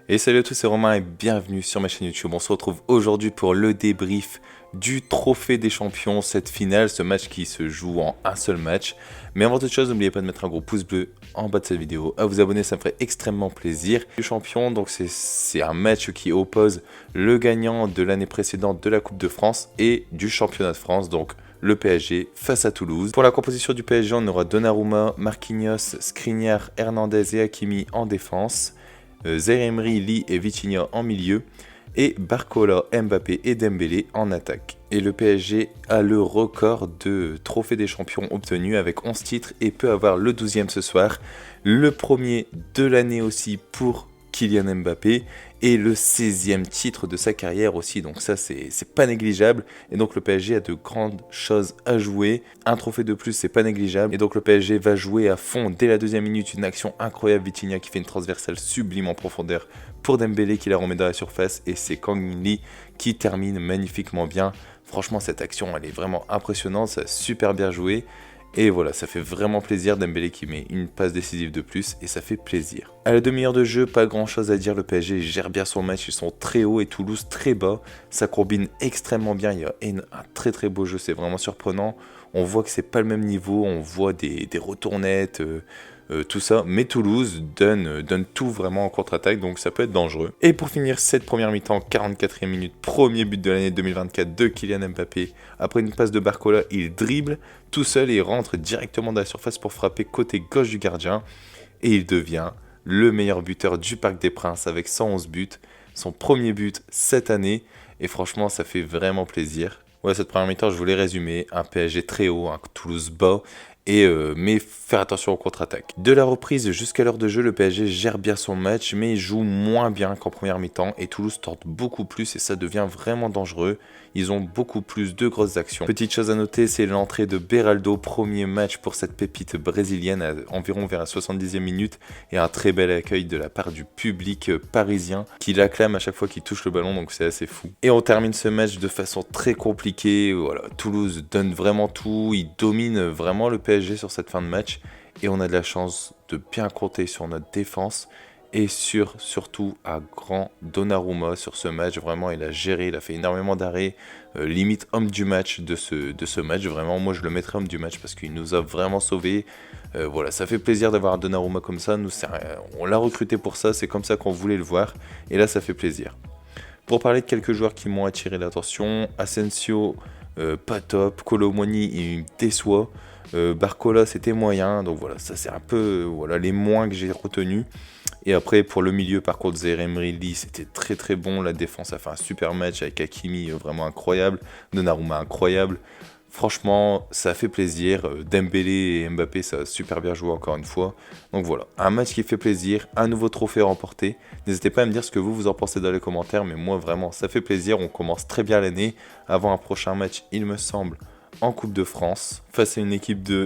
Et salut à tous, c'est Romain et bienvenue sur ma chaîne YouTube. On se retrouve aujourd'hui pour le débrief du Trophée des Champions, cette finale, ce match qui se joue en un seul match. Mais avant toute chose, n'oubliez pas de mettre un gros pouce bleu en bas de cette vidéo, à vous abonner, ça me ferait extrêmement plaisir. Le champion, donc c'est un match qui oppose le gagnant de l'année précédente de la Coupe de France et du Championnat de France, donc le PSG face à Toulouse. Pour la composition du PSG, on aura Donnarumma, Marquinhos, Skriniar, Hernandez et Hakimi en défense. Zaïre Emery, Lee et Vitinha en milieu, et Barcola, Mbappé et Dembélé en attaque. Et le PSG a le record de trophée des champions obtenu avec 11 titres et peut avoir le 12e ce soir, le premier de l'année aussi pour Kylian Mbappé et le 16e titre de sa carrière aussi, donc ça c'est pas négligeable. Et donc le PSG a de grandes choses à jouer, un trophée de plus c'est pas négligeable, et donc le PSG va jouer à fond dès la deuxième minute, une action incroyable, Vitinha qui fait une transversale sublime en profondeur pour Dembélé qui la remet dans la surface, et c'est Kang Min Lee qui termine magnifiquement bien. Franchement cette action elle est vraiment impressionnante, ça a super bien joué. Et voilà, ça fait vraiment plaisir, Dembélé qui met une passe décisive de plus et ça fait plaisir. À la demi-heure de jeu, pas grand chose à dire, le PSG gère bien son match, ils sont très hauts et Toulouse très bas. Ça combine extrêmement bien, il y a un très très beau jeu, c'est vraiment surprenant. On voit que c'est pas le même niveau, on voit des retournettes, tout ça, mais Toulouse donne tout vraiment en contre-attaque, donc ça peut être dangereux. Et pour finir cette première mi-temps, 44e minute, premier but de l'année 2024 de Kylian Mbappé. Après une passe de Barcola, il dribble tout seul et il rentre directement dans la surface pour frapper côté gauche du gardien. Et il devient le meilleur buteur du Parc des Princes avec 111 buts, son premier but cette année. Et franchement, ça fait vraiment plaisir. Ouais, cette première mi-temps, je voulais résumer, un PSG très haut, un Toulouse bas, mais faire attention aux contre-attaques. De la reprise jusqu'à l'heure de jeu, le PSG gère bien son match, mais il joue moins bien qu'en première mi-temps, et Toulouse tente beaucoup plus, et ça devient vraiment dangereux. Ils ont beaucoup plus de grosses actions. Petite chose à noter, c'est l'entrée de Beraldo, premier match pour cette pépite brésilienne, environ vers la 70e minute, et un très bel accueil de la part du public parisien, qui l'acclame à chaque fois qu'il touche le ballon, donc c'est assez fou. Et on termine ce match de façon très compliquée. Voilà, Toulouse donne vraiment tout, il domine vraiment le PSG sur cette fin de match, et on a de la chance de bien compter sur notre défense et surtout à grand Donnarumma sur ce match. Vraiment il a géré, il a fait énormément d'arrêts, limite homme du match de ce match. Vraiment moi je le mettrais homme du match parce qu'il nous a vraiment sauvés. Voilà, ça fait plaisir d'avoir un Donnarumma comme ça, on l'a recruté pour ça, c'est comme ça qu'on voulait le voir, et là ça fait plaisir. Pour parler de quelques joueurs qui m'ont attiré l'attention, Asensio pas top, Kolo Muani il me déçoit, Barcola c'était moyen, donc voilà, ça c'est un peu voilà, les moins que j'ai retenus. Et après pour le milieu par contre, Zaïre Emery, Lee c'était très très bon, la défense a fait un super match avec Hakimi vraiment incroyable, Donnarumma incroyable. Franchement, ça fait plaisir. Dembélé et Mbappé, ça a super bien joué encore une fois. Donc voilà, un match qui fait plaisir, un nouveau trophée remporté. N'hésitez pas à me dire ce que vous en pensez dans les commentaires, mais moi vraiment, ça fait plaisir. On commence très bien l'année avant un prochain match, il me semble, en Coupe de France, face à une équipe de